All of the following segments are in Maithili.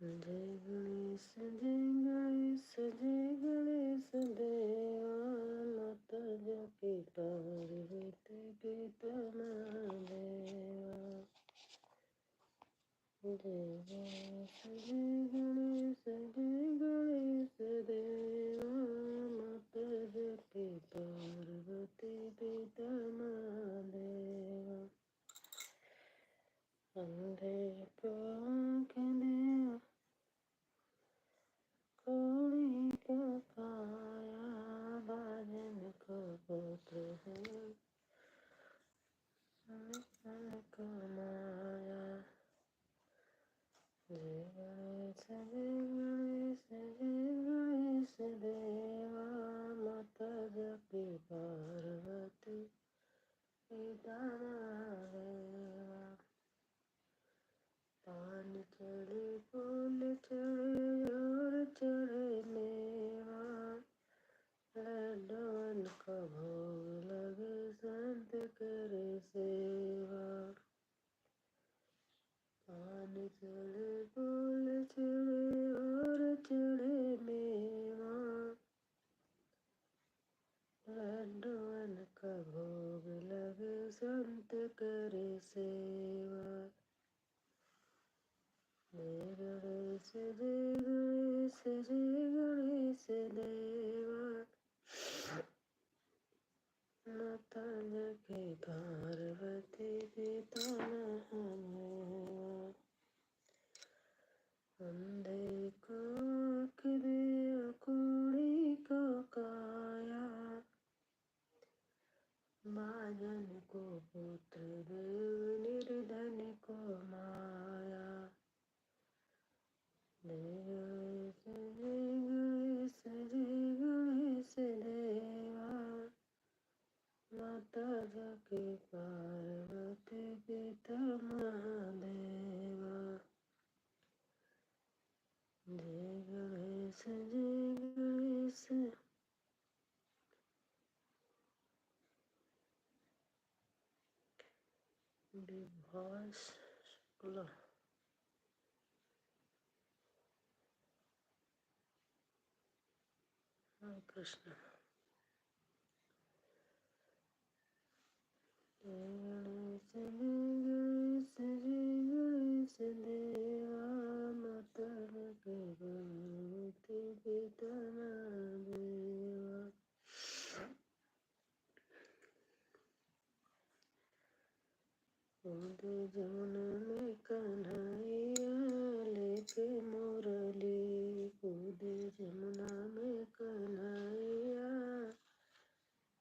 जय गणेश जय गणेश देवा माता जपी पार्वती पिता महादेवा। जय गणेश देवा माता जपी पार्वती पिता महादेवा। अंधे को आँखें दिया कोड़ी का काया बाजन को पुत्र है को माया। जय गणेश देवा माता जपी पार्वती पिता महादेवा। पान चढ़े फूल चढ़े और चढ़े मेवा लड्डून का भोग लगे संत करे सेवा। पान चढ़े फूल चढ़े और चढ़े मेवा लड्डून का भोग लगे संत करे सेवा। जय गणेश देवा माता जपी पार्वती पिता महादेवा। अंधे को आँख दिया कुड़ी को काया बाजन को पुत्र देव निर्धन को माया। जय गणेश देवा माता जपी पार्वती पिता महादेवा। जय गणेश विभास शुक्ला। हरे कृष्ण। जय गणेश देवा माता जपी पार्वती पिता महादेवा। कूदे जमुना में कन्हैया लेके मुरली कूदे जमुना में कन्हैया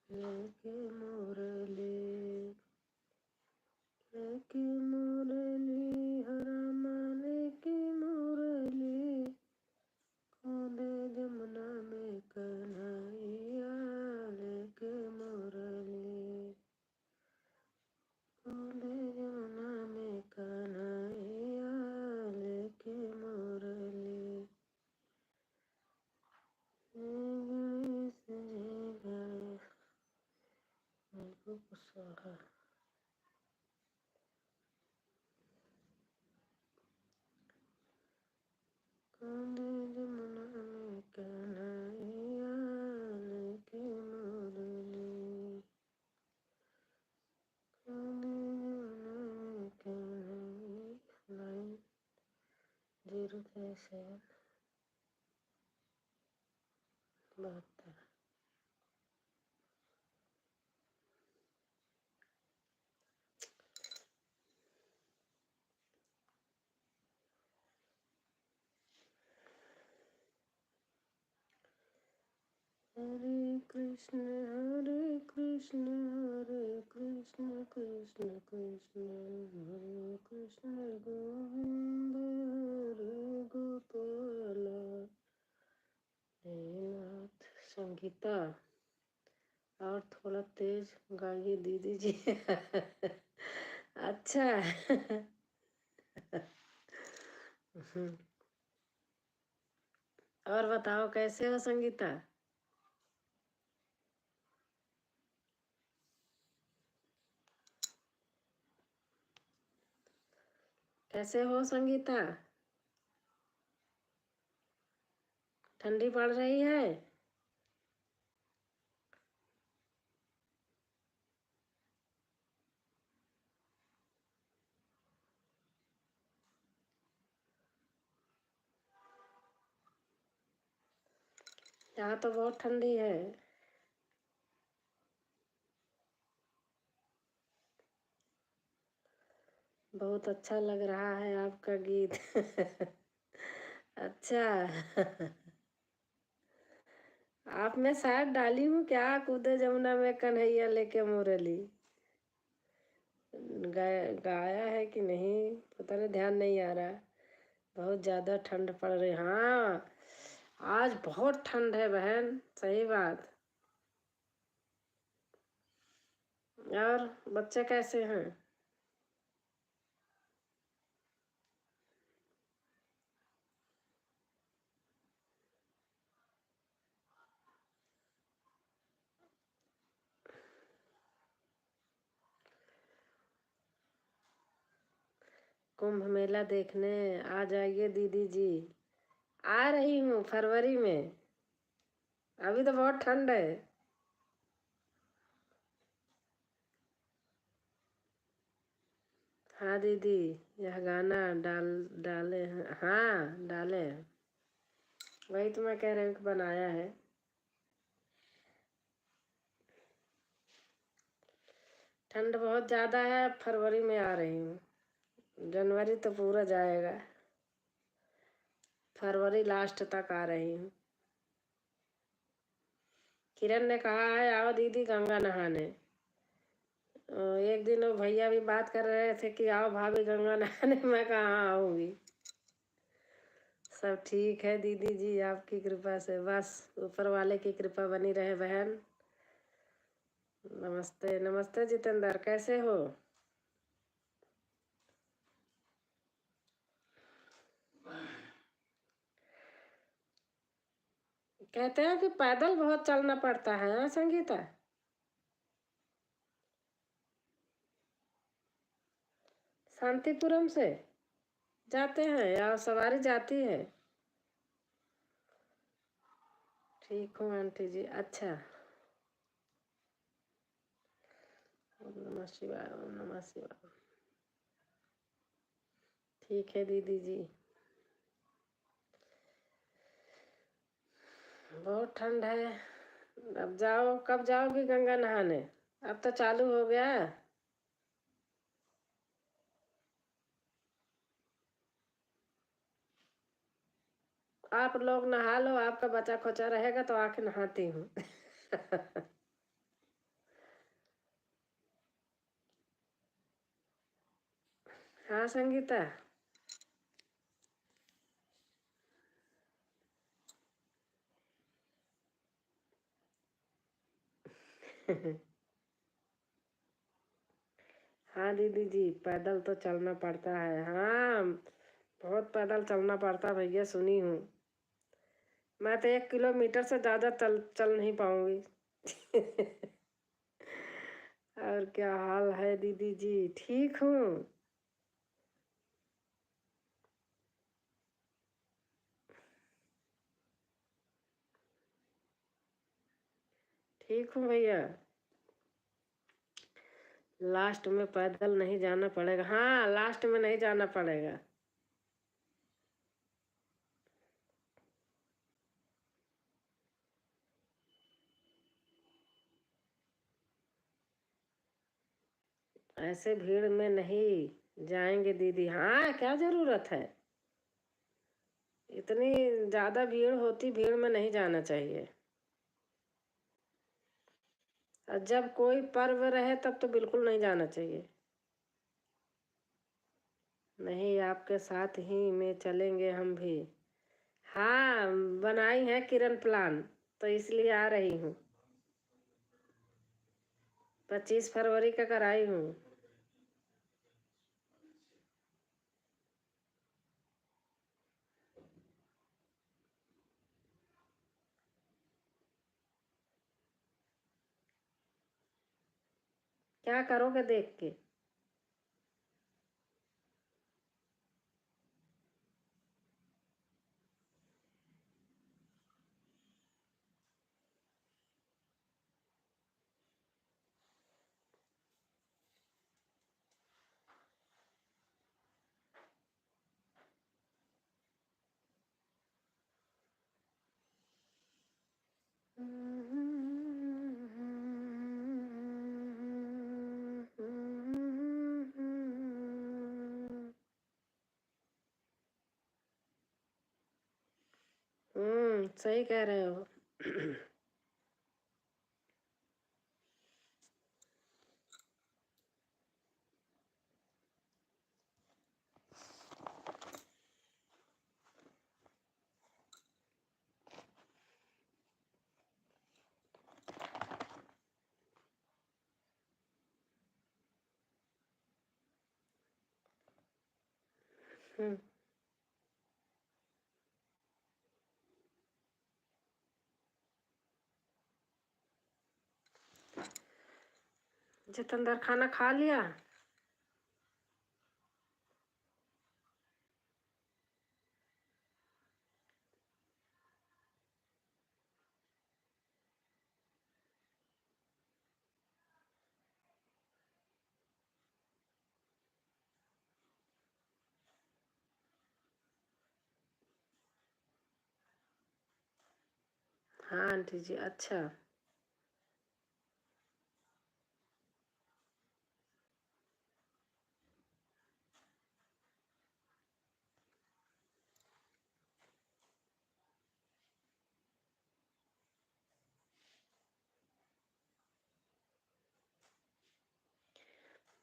लेके मुरली हरा माने की मुरली कूदे जमुना में कन्हैया लेके मुरली कूदे जमुना में कन्हैया लेके मुरली। जय गणेश स्वाहा। कूदे जमुना में कन्हैया लेके मुरली कूदे जमुना में कन्हैया। 9037 हरे कृष्ण कृष्ण कृष्ण हरे कृष्ण गोविंद हरे गोपाल हे नाथ। संगीता और थोड़ा तेज गाइए दीदी जी। अच्छा। और बताओ कैसे हो संगीता? कैसे हो संगीता? ठंडी पड़ रही है। यहाँ तो बहुत ठंडी है। बहुत अच्छा लग रहा है आपका गीत। अच्छा। आप मैं शायद डाली हूँ क्या, कूदे जमुना में कन्हैया लेके मुरली। गाया है कि नहीं पता नहीं, ध्यान नहीं आ रहा। बहुत ज़्यादा ठंड पड़ रही। हाँ, आज बहुत ठंड है बहन, सही बात। और बच्चे कैसे हैं? कुंभ मेला देखने आ जाइए दीदी जी। आ रही हूँ फरवरी में। अभी तो बहुत ठंड है। हाँ दीदी, यह गाना डाले हैं। हाँ डाले हैं। वही तो मैं कह रही हूँ कि बनाया है। ठंड बहुत ज़्यादा है, फरवरी में आ रही हूँ। जनवरी तो पूरा जाएगा, फरवरी लास्ट तक आ रही हूँ। किरण ने कहा है आओ दीदी गंगा नहाने। एक दिन वो भैया भी बात कर रहे थे कि आओ भाभी गंगा नहाने। मैं कहाँ आऊँगी। सब ठीक है दीदी जी, आपकी कृपा से, बस ऊपर वाले की कृपा बनी रहे बहन। नमस्ते नमस्ते जितेंद्र, कैसे हो? कहते हैं कि पैदल बहुत चलना पड़ता है, हाँ संगीता? शांतिपुरम से जाते हैं या सवारी जाती है? ठीक हूँ आंटी जी। अच्छा। ओम नमः शिवाय, ओम नमः शिवाय। ठीक है दीदी जी। बहुत ठंड है। अब जाओ, कब जाओगी गंगा नहाने? अब तो चालू हो गया। आप लोग नहा लो, आपका बचा खोचा रहेगा तो आके नहाती हूँ। हाँ संगीता। हाँ दीदी जी, पैदल तो चलना पड़ता है। हाँ, बहुत पैदल चलना पड़ता है भैया, सुनी हूँ। मैं तो 1 किलोमीटर से ज़्यादा चल नहीं पाऊंगी। और क्या हाल है दीदी जी? ठीक हूँ। ठीक हूँ भैया। लास्ट में पैदल नहीं जाना पड़ेगा। हाँ, लास्ट में नहीं जाना पड़ेगा। ऐसे भीड़ में नहीं जाएंगे दीदी। हाँ, क्या जरूरत है? इतनी ज्यादा भीड़ होती, भीड़ में नहीं जाना चाहिए। और जब कोई पर्व रहे तब तो बिल्कुल नहीं जाना चाहिए। नहीं, आपके साथ ही में चलेंगे हम भी। हाँ, बनाई है किरण प्लान, तो इसलिए आ रही हूँ। 25 फरवरी का कराई हूँ। क्या करोगे देख के? सही कह रहे हो। जितेंद्र खाना खा लिया? हाँ आंटी जी। अच्छा।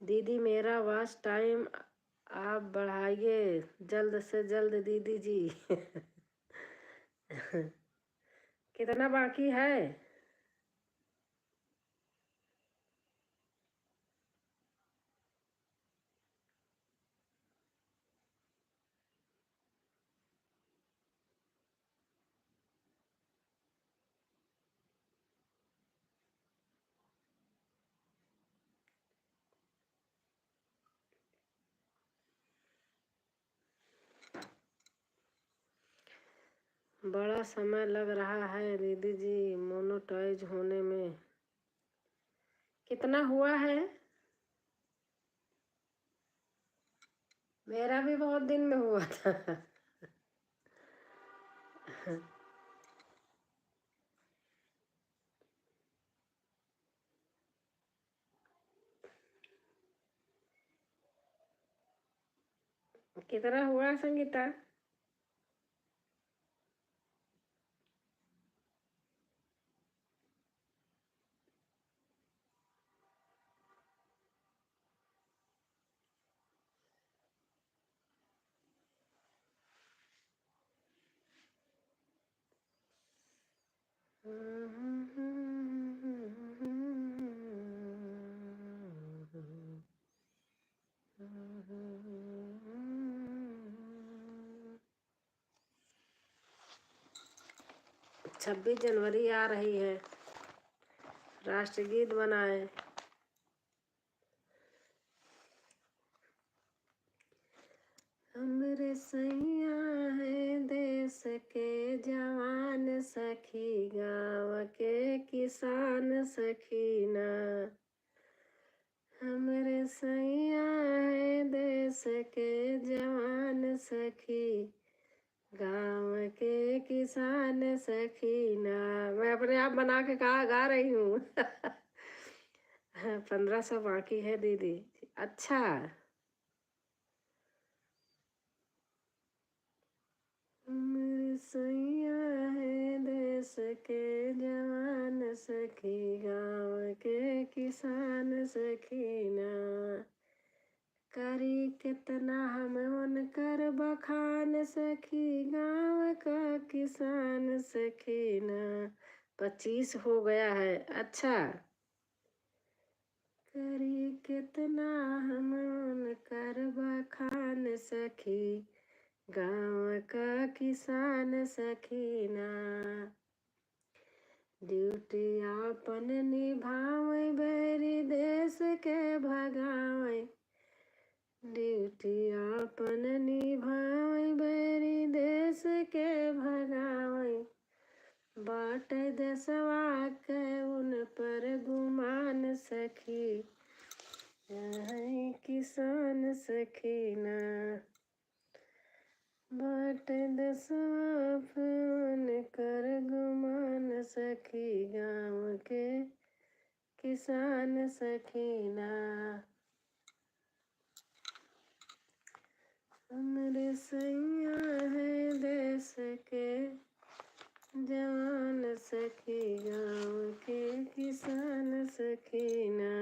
दीदी मेरा वॉच टाइम आप बढ़ाइए जल्द से जल्द दीदी जी। कितना बाकी है? बड़ा समय लग रहा है दीदी जी मोनेटाइज होने में। कितना हुआ है? मेरा भी बहुत दिन में हुआ था। कितना हुआ संगीता? छब्बीस जनवरी आ रही है। राष्ट्रगीत बनाए। हमरे सैया है देश के जवान सखी गाँव के किसान सखीना। हमरे सैया है देश के जवान सखी गाँव के किसान सखीना। मैं अपने आप बना के गा रही हूँ। 1500 बाकी है दीदी। अच्छा। मेरे सैया है देश के जवान सखी गाँव के किसान सखीना। करी कितना हम उनकर बखान सखी गाँव का किसान सखीना। 25 हो गया है। अच्छा। करी कितना हम उनकर बखान सखी गाँव का किसान सखीना। ड्यूटी आपन निभावे बैरी देश के भगावे। ड्यूटी आपन निभावे बैरी देश के भगावे। बाट देशवा के उन पर गुमान सखी किसान सखीना। बाट दसवा फोन कर गुमान सखी, गाँव के किसान सखीना। हमरे सैया है देश के जवान सखी, गाँव के किसान सखीना।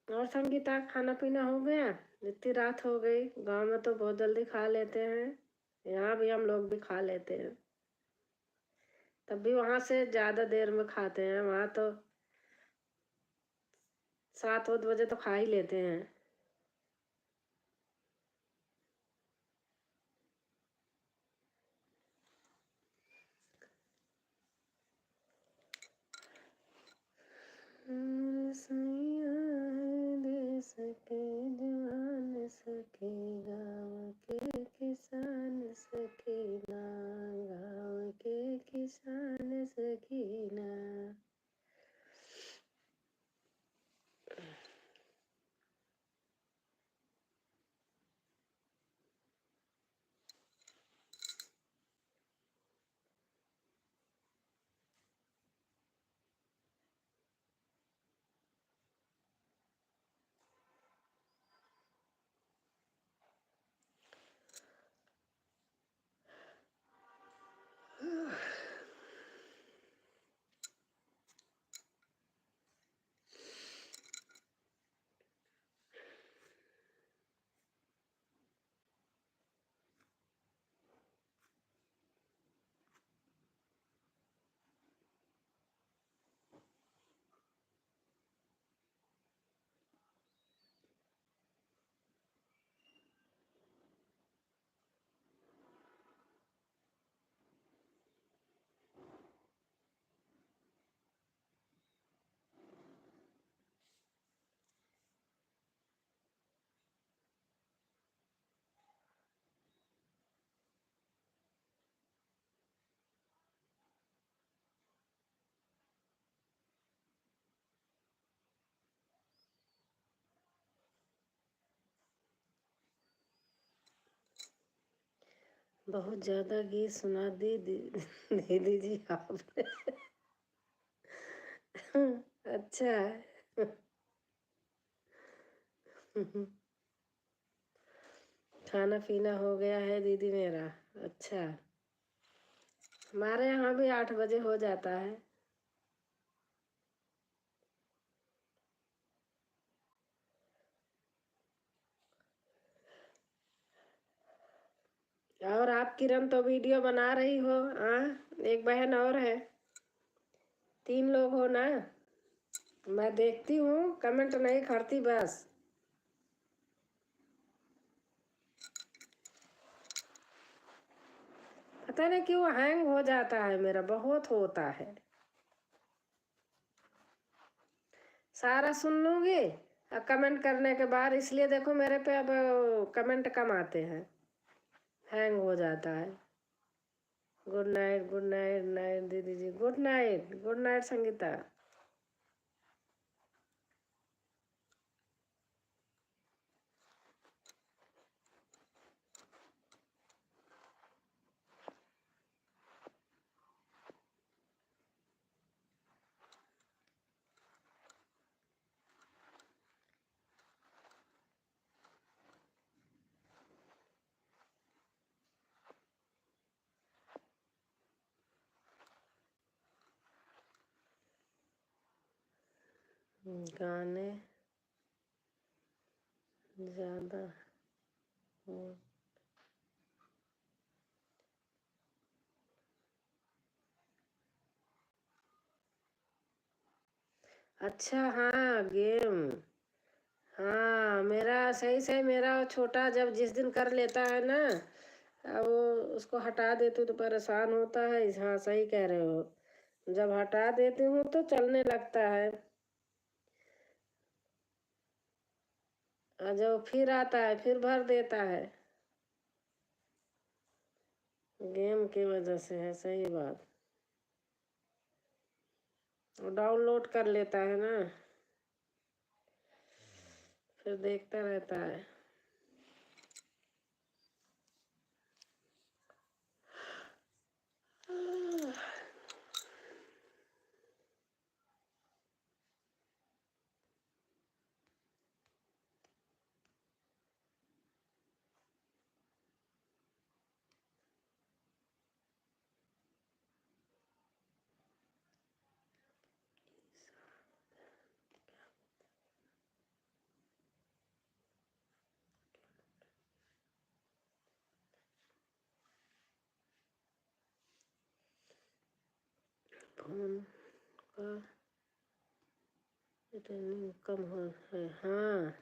और संगीता, खाना पीना हो गया? इतनी रात हो गई। गांव में तो बहुत जल्दी खा लेते हैं, यहाँ भी हम लोग भी खा लेते हैं। तब भी वहां से ज्यादा देर में खाते हैं, वहां तो 7-8 बजे तो खा ही लेते हैं। सैया है देश के जवान सखी, गाँव के किसान सखीना, गाँव के किसान सखीना। बहुत ज्यादा गीत सुना दी दीदी जी आपने। अच्छा है। खाना पीना हो गया है दीदी मेरा? अच्छा, हमारे यहाँ भी 8 बजे हो जाता है। और आप किरण तो वीडियो बना रही हो? हाँ, एक बहन और है, 3 लोग हो ना? मैं देखती हूँ, कमेंट नहीं करती बस। पता नहीं क्यों हैंग हो जाता है मेरा, बहुत होता है। सारा सुन लूंगी और कमेंट करने के बाद, इसलिए देखो मेरे पे अब कमेंट कम आते हैं, हैंग हो जाता है। Good night, good night, night दीदी जी, good night, good night Sangeeta. गाने ज्यादा हो। अच्छा, हाँ गेम। हाँ, मेरा सही सही, मेरा छोटा जब जिस दिन कर लेता है ना, अब वो उसको हटा देती हूँ तो परेशान होता है। हाँ, सही कह रहे हो, जब हटा देती हूँ तो चलने लगता है, और जब फिर आता है फिर भर देता है। गेम की वजह से है, सही बात। वो डाउनलोड कर लेता है ना, फिर देखता रहता है। फोन का रिटर्निंग कम हो है। हाँ,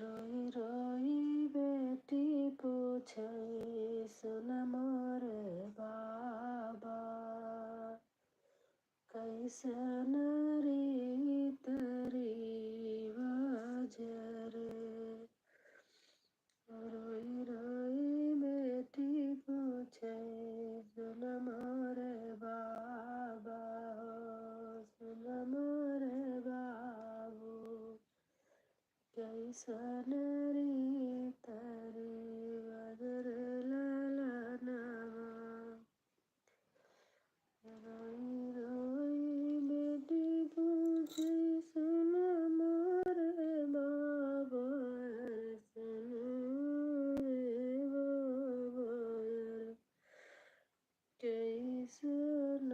रोई रोई बेटी पूछे सुन मोर बाबा, कैसन रीत रिवाज रे। रोई रोई बेटी पूछे सुन मोर बाबा, सुन मोर बाबू, कैसन रीत रिवाज ललनवा। रोई रोई बेटी पूछे सुन मोर बाबा, सुन रे बाबा, कैसन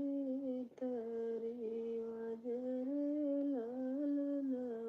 रीत रिवाज ललनवा।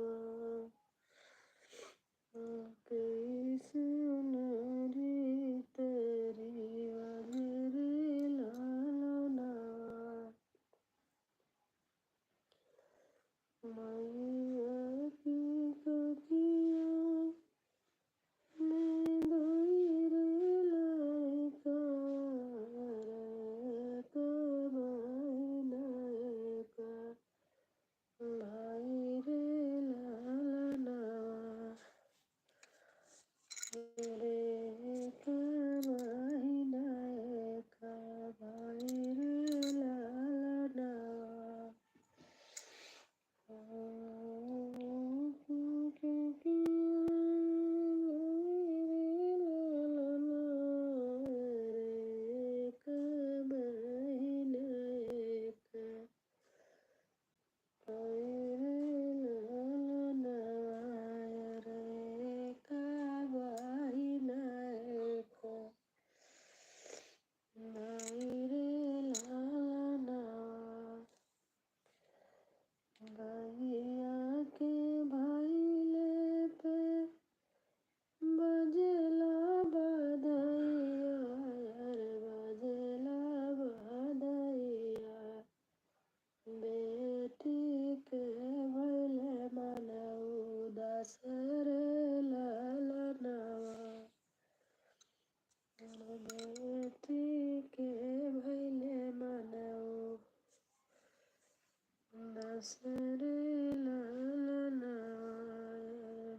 सरे लालना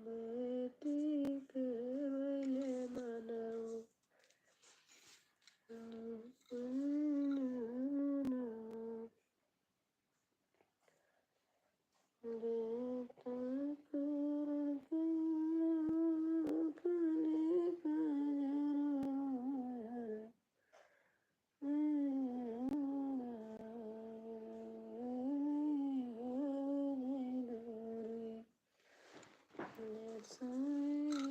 बेटी के बले मनऊ बेटा करण के कने